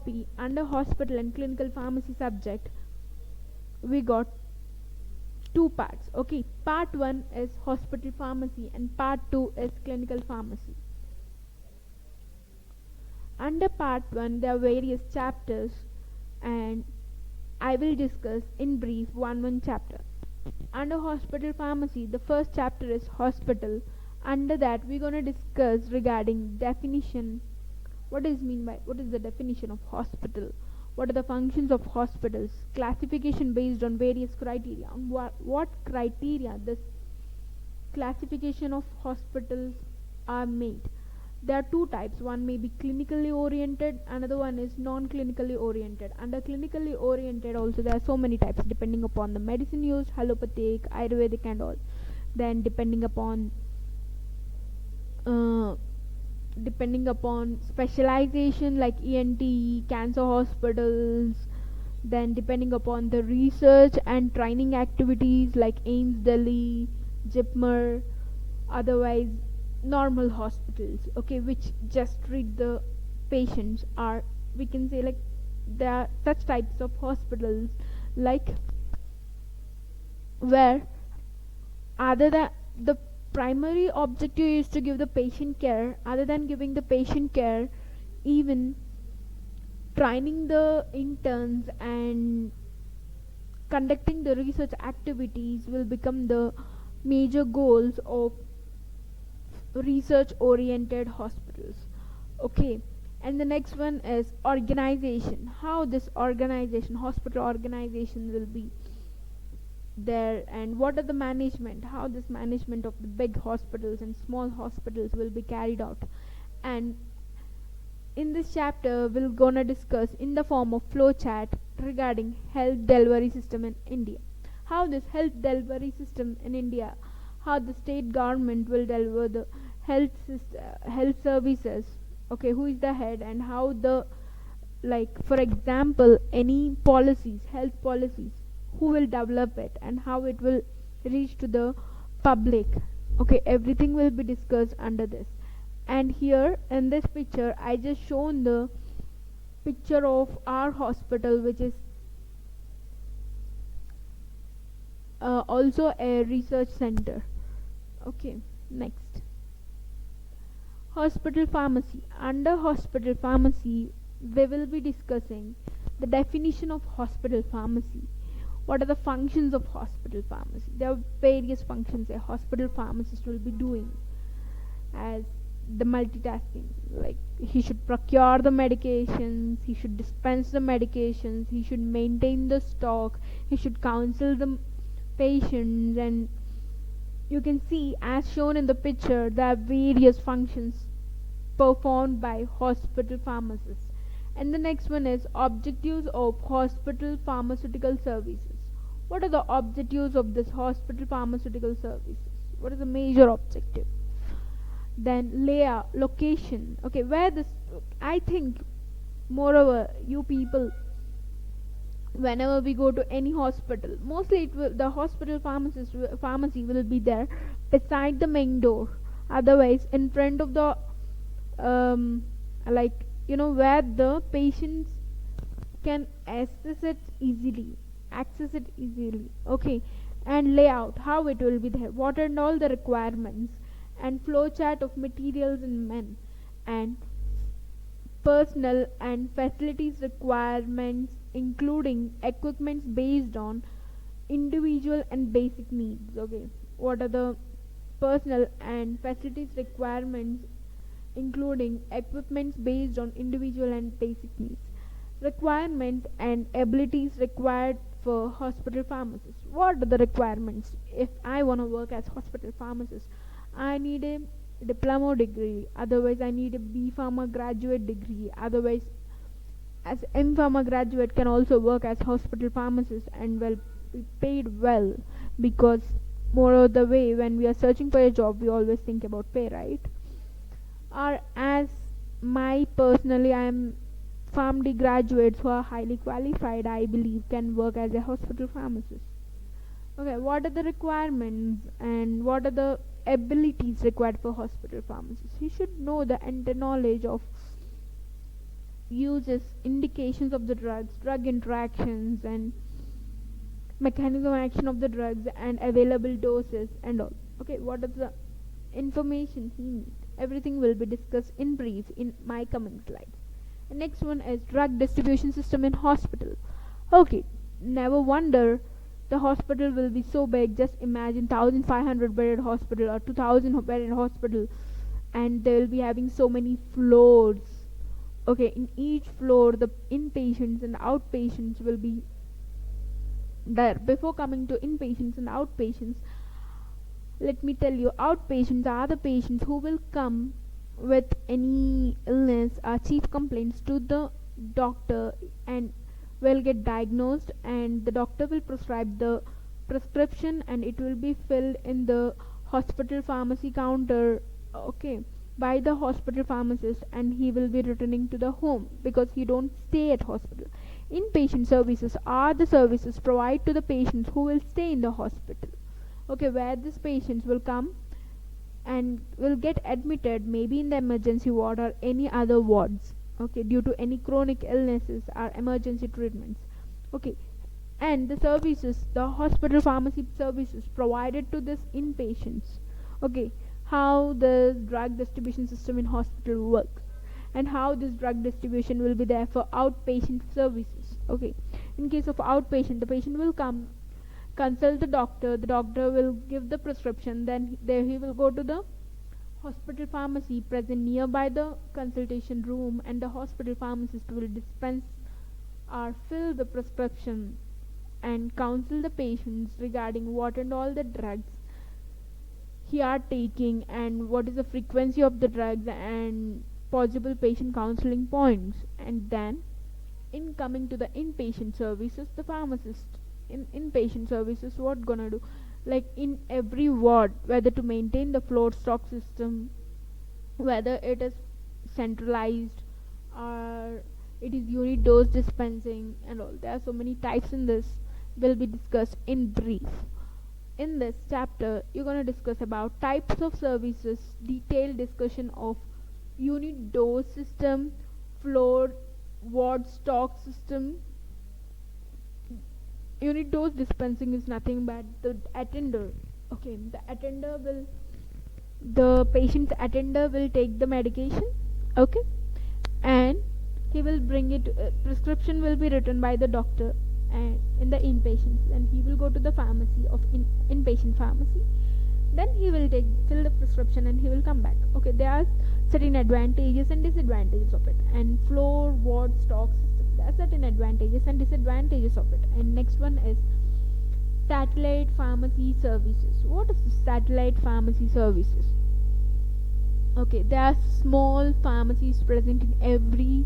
copy under hospital and clinical pharmacy subject, we got two parts. Okay, part 1 is hospital pharmacy and part 2 is clinical pharmacy. Under part 1 there are various chapters, and I will discuss in brief one chapter. Under hospital pharmacy, the first chapter is hospital. Under that we're going to discuss regarding definition. What is the definition of hospital? What are the functions of hospitals? Classification based on various criteria. On what criteria this classification of hospitals are made? There are two types. One may be clinically oriented, another one is non-clinically oriented. Under clinically oriented also there are so many types depending upon the medicine used, allopathic, ayurvedic and all. Then depending upon specialization like ENT, cancer hospitals, then depending upon the research and training activities like AIIMS Delhi, JIPMER, otherwise normal hospitals, okay, which just treat the patients, are, we can say, like, there are such types of hospitals like where other than the primary objective is to give the patient care, other than giving the patient care, even training the interns and conducting the research activities will become the major goals of research oriented hospitals. Okay, and the next one is organization. How this organization, hospital organization, will be there, and what are the management, how this management of the big hospitals and small hospitals will be carried out. And in this chapter we're gonna discuss in the form of flowchart regarding health delivery system in India. How this health delivery system in India, how the state government will deliver the health services, okay, who is the head, and how the, like, for example, any policies, health policies, who will develop it and how it will reach to the public. Okay, everything will be discussed under this. And here in this picture I just shown the picture of our hospital, which is also a research center. Okay, next, hospital pharmacy. Under hospital pharmacy we will be discussing the definition of hospital pharmacy. What are the functions of hospital pharmacy? There are various functions a hospital pharmacist will be doing, as the multitasking, like he should procure the medications, he should dispense the medications, he should maintain the stock, he should counsel the patients, and you can see, as shown in the picture, there are various functions performed by hospital pharmacists. And the next one is objectives of hospital pharmaceutical services. What are the objectives of this hospital pharmaceutical services? What is the major objective? Then layout, location. Okay, where this, I think, moreover, you people, whenever we go to any hospital, mostly the hospital pharmacy will be there beside the main door, otherwise in front of the like, where the patients can access it easily. Okay, and layout, how it will be there, what and all the requirements, and flowchart of materials and men, and personnel and facilities requirements, including equipments based on individual and basic needs. Okay, what are the personnel and facilities requirements, including equipments based on individual and basic needs. Requirement and abilities required for hospital pharmacists. What are the requirements? If I want to work as hospital pharmacist, I need a diploma degree, otherwise I need a B Pharma graduate degree, otherwise as M Pharma graduate can also work as hospital pharmacist and will be paid well, because more of the way when we are searching for a job we always think about pay, right? Or as my personally, I am PharmD graduates who are highly qualified, I believe, can work as a hospital pharmacist. Okay, what are the requirements and what are the abilities required for hospital pharmacists? He should know the knowledge of uses, indications of the drugs, drug interactions, and mechanism of action of the drugs, and available doses and all. Okay, what are the information he needs? Everything will be discussed in brief in my coming slides. The next one is drug distribution system in hospital. Okay, never wonder the hospital will be so big. Just imagine 1500 bedded hospital or 2000 bedded hospital, and they will be having so many floors. Okay, in each floor the inpatients and outpatients will be there. Before coming to inpatients and outpatients, let me tell you, outpatients are the patients who will come with any illness or chief complaints to the doctor and will get diagnosed, and the doctor will prescribe the prescription, and it will be filled in the hospital pharmacy counter, okay, by the hospital pharmacist, and he will be returning to the home because he don't stay at hospital. Inpatient services are the services provided to the patients who will stay in the hospital, okay, where these patients will come and will get admitted maybe in the emergency ward or any other wards, okay, due to any chronic illnesses or emergency treatments, okay. And the services, the hospital pharmacy services provided to this inpatients, okay, how the drug distribution system in hospital works, and how this drug distribution will be there for outpatient services, okay. In case of outpatient, the patient will come, consult the doctor will give the prescription, then there he will go to the hospital pharmacy present nearby the consultation room, and the hospital pharmacist will dispense or fill the prescription and counsel the patients regarding what and all the drugs he are taking and what is the frequency of the drugs and possible patient counseling points. And then in coming to the inpatient services, the pharmacist in inpatient services what gonna do, like in every ward, whether to maintain the floor stock system, whether it is centralized or it is unit dose dispensing and all, there are so many types in this, will be discussed in brief. In this chapter you're going to discuss about types of services, detailed discussion of unit dose system, floor ward stock system. Unit dose dispensing is nothing but the attender, okay, the patient's attender will take the medication, okay, and he will bring it, prescription will be written by the doctor and in the inpatients, and he will go to the pharmacy of inpatient pharmacy, then he will fill the prescription and he will come back, okay. There are certain advantages and disadvantages of it, and floor ward stock system, there are certain advantages and disadvantages of it. And next one is satellite pharmacy services. What is the satellite pharmacy services? Okay, there are small pharmacies present in every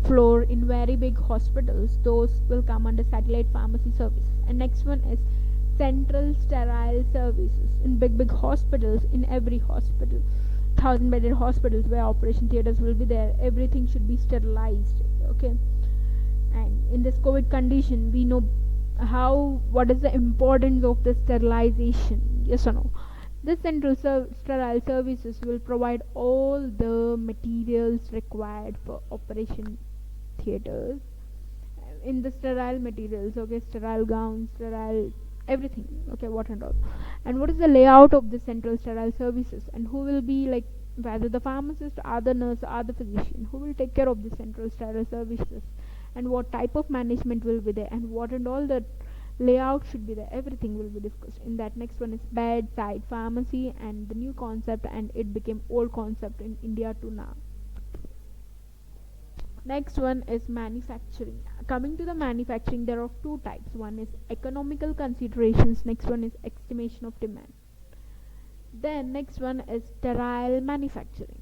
floor in very big hospitals, those will come under satellite pharmacy services. And next one is central sterile services. In big hospitals, in every hospital, 1000 bedded hospitals where operation theaters will be there, everything should be sterilized, okay. And in this COVID condition, we know what is the importance of the sterilization, yes or no. This central sterile services will provide all the materials required for operation theaters, in the sterile materials, okay, sterile gowns, sterile everything, okay, what and all. And what is the layout of the central sterile services, and who will be, like, whether the pharmacist or the nurse or the physician, who will take care of the central sterile services, and what type of management will be there, and what and all the layout should be there, everything will be discussed in that. Next one is bedside pharmacy, and the new concept, and it became old concept in India to now. Next one is manufacturing. Coming to the manufacturing, there are two types. One is economical considerations, next one is estimation of demand. Then next one is sterile manufacturing.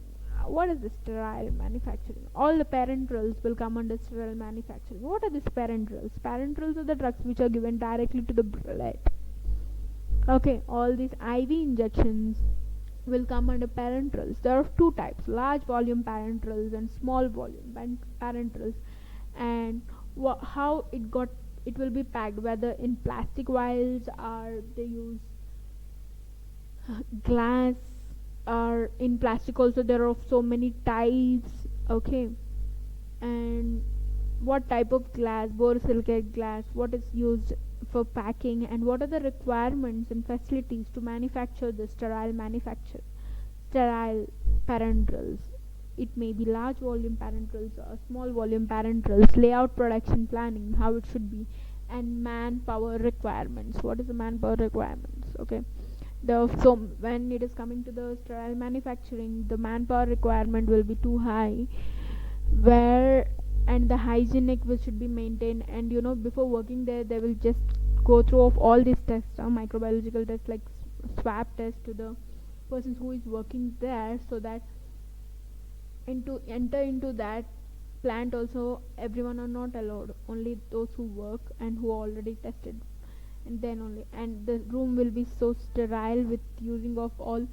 What is the sterile manufacturing? All the parenterals will come under sterile manufacturing. What are these parenterals? Parenterals are the drugs which are given directly to the blood, okay. All these IV injections will come under parenterals. There are two types: large volume parenterals and small volume parenterals. And how it will be packed, whether in plastic vials or they use glass, or in plastic also there are so many types, okay. and what type of glass, borosilicate glass, what is used for packing, and what are the requirements and facilities to manufacture the sterile parenterals. It may be large volume parenterals or small volume parenterals, layout, production planning, how it should be, and manpower requirements. What is the manpower requirements? Okay, so when it is coming to the sterile manufacturing, the manpower requirement will be too high, where and the hygienic which should be maintained, and before working there they will just go through of all these tests, microbiological tests like swab test to the persons who is working there, so that into enter into that plant also everyone are not allowed, only those who work and who already tested, and then only, and the room will be so sterile with using of all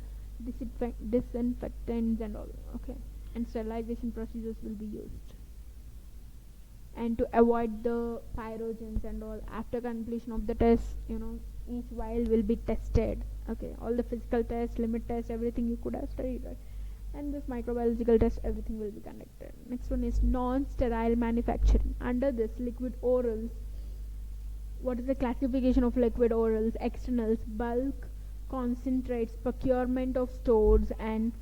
disinfectants and all. Okay, and sterilization procedures will be used, and to avoid the pyrogens and all, after completion of the test, each vial will be tested. Okay, all the physical tests, limit tests, everything you could have studied, right? And this microbiological test, everything will be conducted. Next one is non-sterile manufacturing. Under this, liquid orals. What is the classification of liquid orals? Externals, bulk, concentrates, procurement of stores, and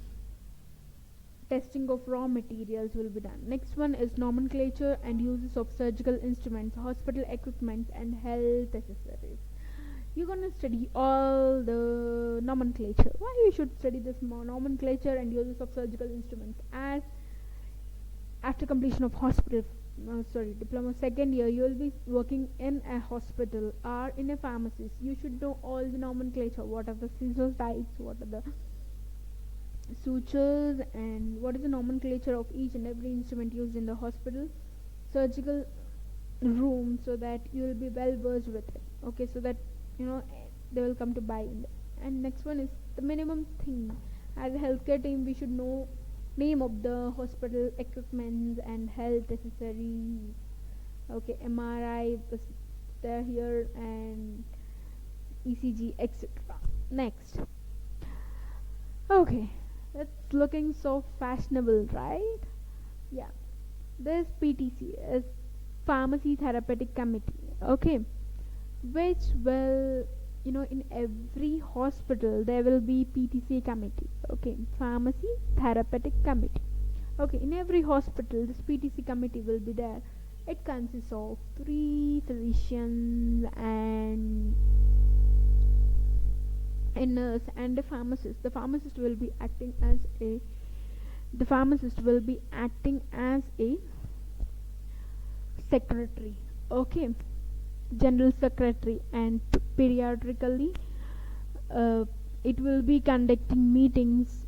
testing of raw materials will be done. Next one is nomenclature and uses of surgical instruments, hospital equipment, and health accessories. You're gonna study all the nomenclature. Why you should study this nomenclature and uses of surgical instruments? As after completion of diploma second year, you will be working in a hospital or in a pharmacy. You should know all the nomenclature. What are the scissors types? What are the sutures, and what is the nomenclature of each and every instrument used in the hospital surgical room, so that you will be well versed with it. Okay, so that they will come to buy in it. And next one is the minimum thing. As a healthcare team, we should know name of the hospital equipments and health accessories. Okay, MRI was there here, and ECG, etc. Next, okay, it's looking so fashionable, right? Yeah, this PTC is Pharmacy Therapeutic Committee. Okay, which will, in every hospital there will be PTC committee. Okay, Pharmacy Therapeutic Committee. Okay, in every hospital this PTC committee will be there. It consists of 3 physicians and a nurse and a pharmacist. The pharmacist will be acting as a secretary. Okay, general secretary, and periodically it will be conducting meetings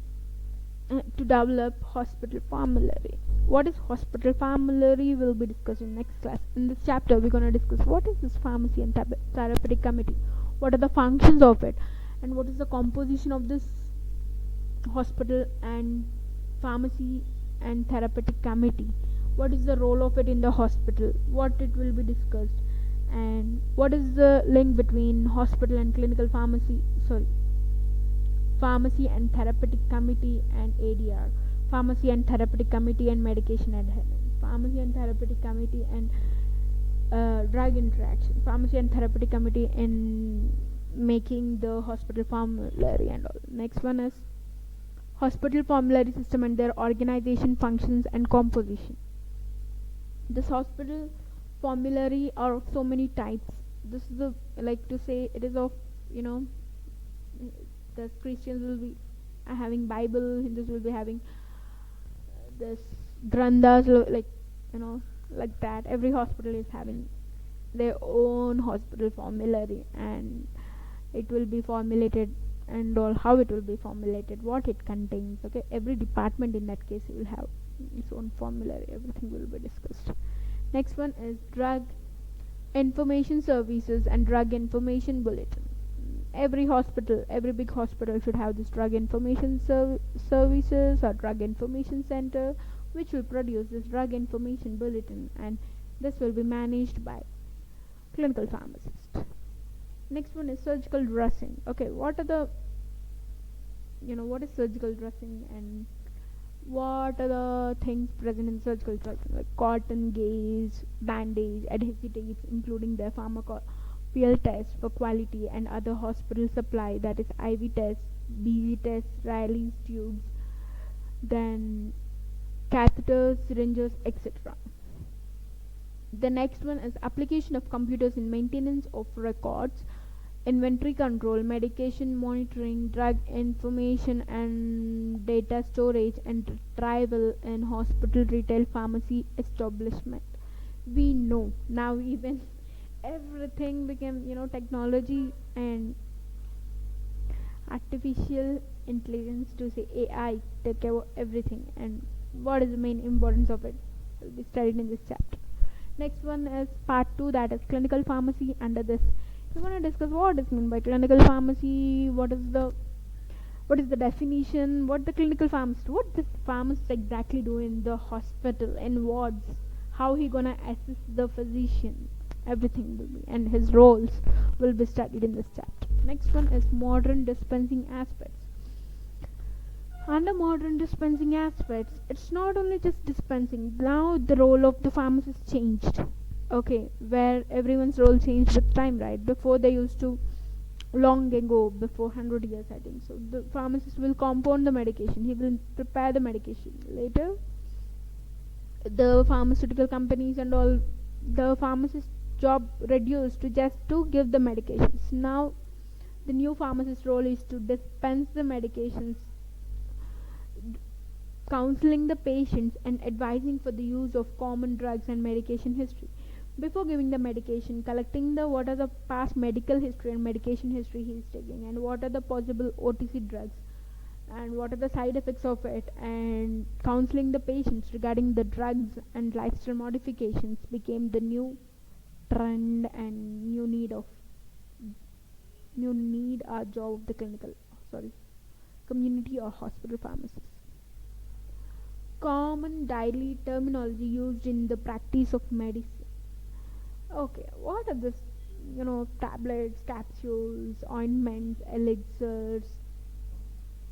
to develop hospital formulary. What is hospital formulary will be discussed in next class. In this chapter we're going to discuss what is this pharmacy and therapeutic committee, what are the functions of it, and what is the composition of this hospital and pharmacy and therapeutic committee, what is the role of it in the hospital, what it will be discussed, and what is the link between hospital and clinical pharmacy and therapeutic committee and ADR, pharmacy and therapeutic committee and medication adherence, pharmacy and therapeutic committee and drug interaction, pharmacy and therapeutic committee in making the hospital formulary and all. Next one is hospital formulary system and their organization, functions, and composition. This hospital formulary are of so many types. This is the, like to say, it is of, the Christians will be having Bible, Hindus will be having this granthas, like that. Every hospital is having their own hospital formulary, and it will be formulated and all, how it will be formulated, what it contains. Okay, every department in that case will have its own formulary. Everything will be discussed. Next one is drug information services and drug information bulletin. Every big hospital should have this drug information services or drug information center, which will produce this drug information bulletin, and this will be managed by clinical pharmacist. Next one is surgical dressing. Okay, what is surgical dressing, and What are the things present in surgical drugs like cotton, gauze, bandage, adhesive tapes, including their pharmacopoeial tests for quality and other hospital supply, that is IV tests, BG tests, Riley's tubes, then catheters, syringes, etc. The next one is application of computers in maintenance of records, inventory control, medication monitoring, drug information and data storage, and retrieval in hospital, retail, pharmacy establishment. We know now even everything became, technology and artificial intelligence, to say AI, take care of everything. And what is the main importance of it will be studied in this chapter. Next one is part 2, that is clinical pharmacy. Under this we're going to discuss what is meant by clinical pharmacy, what is the definition, what the clinical pharmacist, what this pharmacist exactly do in the hospital, in wards, how he gonna assist the physician, everything will be, and his roles will be studied in this chapter. Next one is modern dispensing aspects. Under modern dispensing aspects, it's not only just dispensing. Now the role of the pharmacist changed. Okay, where everyone's role changed with time, right? Before they used to, long ago, before 100 years, I think so, the pharmacist will compound the medication. He will prepare the medication. Later, the pharmaceutical companies and all, the pharmacist job reduced to just to give the medications. Now the new pharmacist role is to dispense the medications, counseling the patients and advising for the use of common drugs and medication history. Before giving the medication, collecting the what are the past medical history and medication history he is taking, and what are the possible OTC drugs, and what are the side effects of it, and counseling the patients regarding the drugs and lifestyle modifications became the new trend and new need or job of the community or hospital pharmacists. Common daily terminology used in the practice of medicine. Okay, what are this? Tablets, capsules, ointments, elixirs,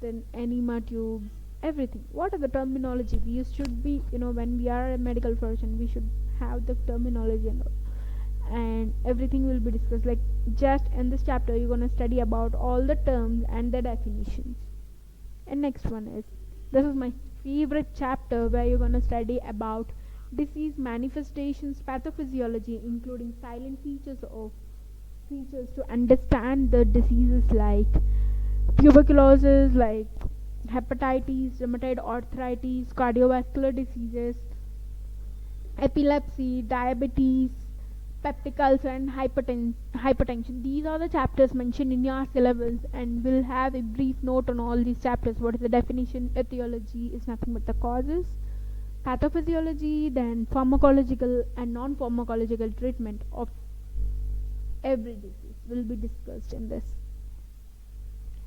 then enema tubes, everything. What are the terminology? We should be, when we are a medical profession, we should have the terminology and all. And everything will be discussed. Like, just in this chapter, you're gonna study about all the terms and the definitions. And next one is, this is my favorite chapter, where you're gonna study about disease manifestations, pathophysiology, including silent features to understand the diseases like tuberculosis, like hepatitis, rheumatoid arthritis, cardiovascular diseases, epilepsy, diabetes, peptic ulcer, and hypertension. These are the chapters mentioned in your syllabus, and we'll have a brief note on all these chapters. What is the definition? Etiology is nothing but the causes. Pathophysiology, then pharmacological and non-pharmacological treatment of every disease will be discussed in this.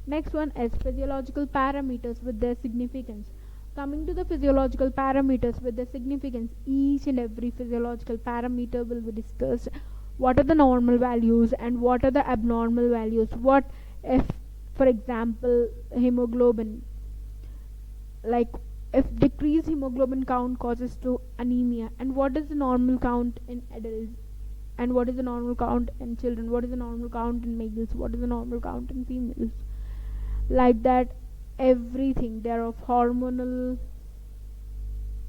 Next one is physiological parameters with their significance. Coming to the physiological parameters with their significance, each and every physiological parameter will be discussed. What are the normal values and what are the abnormal values? What if, for example, hemoglobin, like if decreased hemoglobin count causes to anemia, and what is the normal count in adults, and what is the normal count in children, what is the normal count in males, what is the normal count in females, like that. Everything there of hormonal,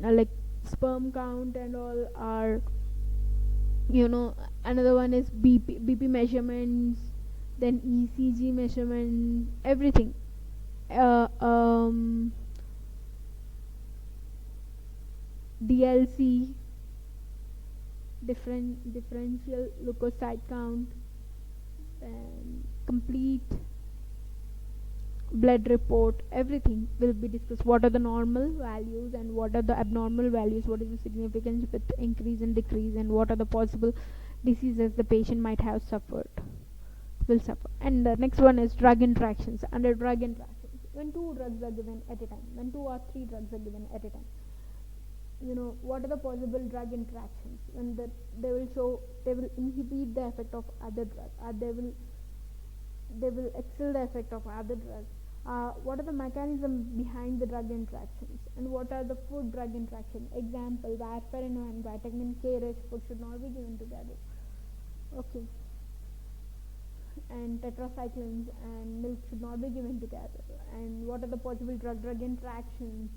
like sperm count and all are, another one is BP measurements, then ECG measurements, everything. uh, um DLC, differential leukocyte count, and complete blood report, everything will be discussed. What are the normal values and what are the abnormal values, what is the significance with increase and decrease, and what are the possible diseases the patient might have will suffer. And the next one is drug interactions. Under drug interactions, when two drugs are given at a time, when two or three drugs are given at a time, what are the possible drug interactions, when they will inhibit the effect of other drug, or they will excel the effect of other drugs, What are the mechanisms behind the drug interactions, and what are the food drug interaction? Example: warfarin and vitamin K rich food should not be given together. Okay, and tetracyclines and milk should not be given together. And what are the possible drug-drug interactions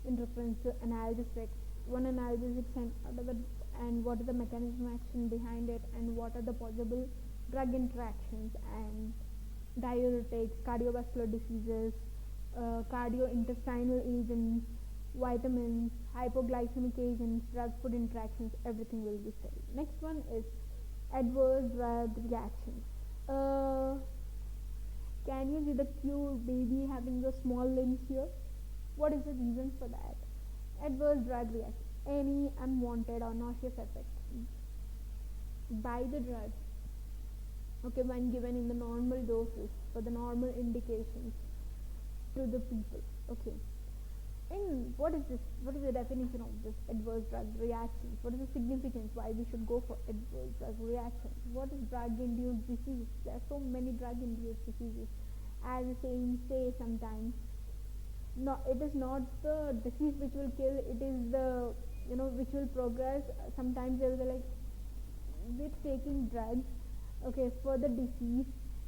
in reference to analgesics? One analgesic and what is the mechanism action behind it, and what are the possible drug interactions? And diuretics, cardiovascular diseases, cardiointestinal agents, vitamins, hypoglycemic agents, drug food interactions, everything will be studied. Next one is adverse drug reactions. Uh, can you see the cute baby having the small limbs here? What is the reason for that? Adverse drug reaction. Any unwanted or nauseous effect by the drug, okay, when given in the normal doses for the normal indications to the people. Okay. And what is this? What is the definition of this adverse drug reactions? What is the significance? Why we should go for adverse drug reactions? What is drug-induced disease? There are so many drug-induced diseases. As the saying say sometimes, no, it is not the disease which will kill. It is the which will progress. Sometimes they will be like with taking drugs, okay, for the disease,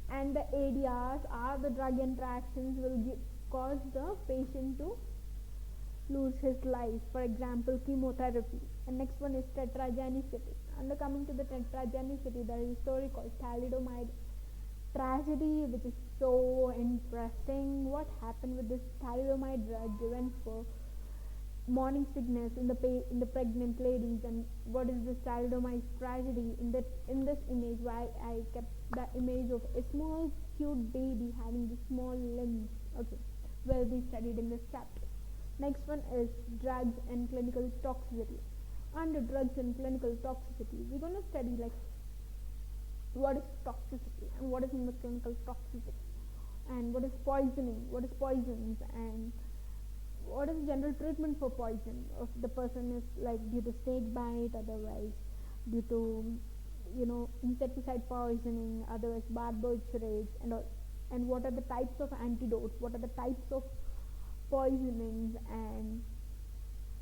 and the ADRs are the drug interactions will cause the patient to lose his life. For example, chemotherapy. And next one is tetragenicity. And coming to the tetragenicity, there is a story called thalidomide tragedy, which is so interesting. What happened with this thalidomide drug given for morning sickness in the pregnant ladies, and what is this thalidomide tragedy? In this image, why I kept the image of a small cute baby having the small limbs. Okay, will be studied in this chapter. Next one is drugs and clinical toxicity. Under drugs and clinical toxicity, we're gonna study like what is toxicity and what is clinical toxicity, and what is poisoning, what is poisons, and what is general treatment for poison. If the person is like due to snake bite, otherwise due to insecticide poisoning, otherwise barbiturates, and what are the types of antidotes, what are the types of poisonings, and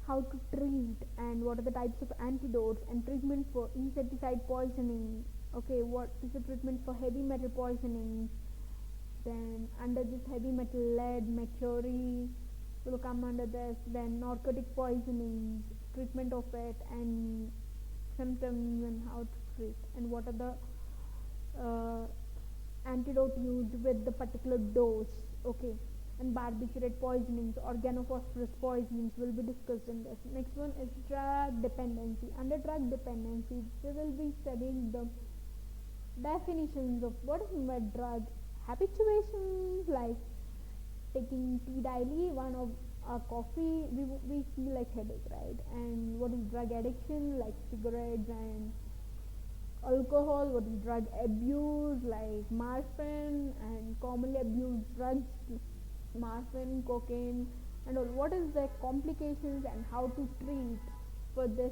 how to treat, and what are the types of antidotes and treatment for insecticide poisoning. Okay, what is the treatment for heavy metal poisoning? Then under this heavy metal, lead, mercury will come under this. Then narcotic poisoning, treatment of it, and symptoms and how to treat, and what are the antidote used with the particular dose. Okay, and barbiturate poisonings, organophosphorus poisonings will be discussed in this. Next one is drug dependency. Under drug dependency, we will be studying the definitions of what is meant by drug habituations, like taking tea daily, one of coffee, we feel like headache, right? And what is drug addiction, like cigarettes and alcohol? What is drug abuse, like morphine and commonly abused drugs, morphine, cocaine, and all. What is the complications and how to treat for this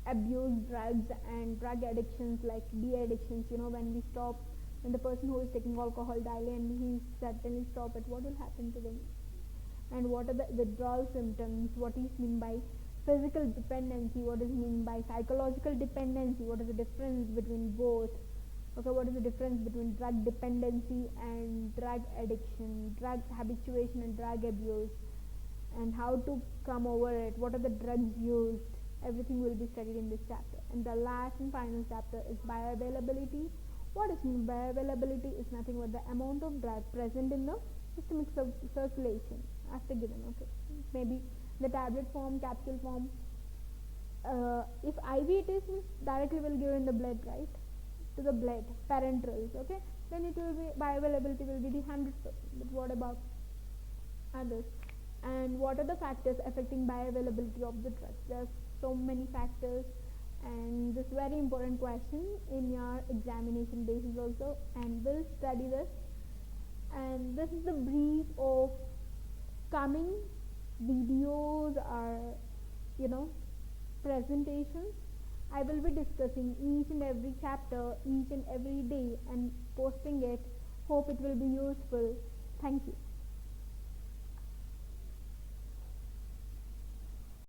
abused drugs and drug addictions, like de-addictions. When the person who is taking alcohol daily and he suddenly stop it, what will happen to them? And what are the withdrawal symptoms? What is mean by physical dependency? What is mean by psychological dependency? What is the difference between both? Okay, what is the difference between drug dependency and drug addiction, drug habituation and drug abuse, and how to come over it? What are the drugs used? Everything will be studied in this chapter. And the last and final chapter is bioavailability. What is bioavailability? Is nothing but the amount of drug present in the systemic circulation after given. Okay, maybe the tablet form, capsule form. If IV it is, directly will give in the blood, right? To the blood, parenterals. Okay, then it will be bioavailability will be the 100%. But what about others? And what are the factors affecting bioavailability of the drugs? There are so many factors, and this very important question in your examination basis also, and we'll study this. And this is the brief of coming videos or presentations. I will be discussing each and every chapter each and every day and posting it Hope it will be useful. Thank you.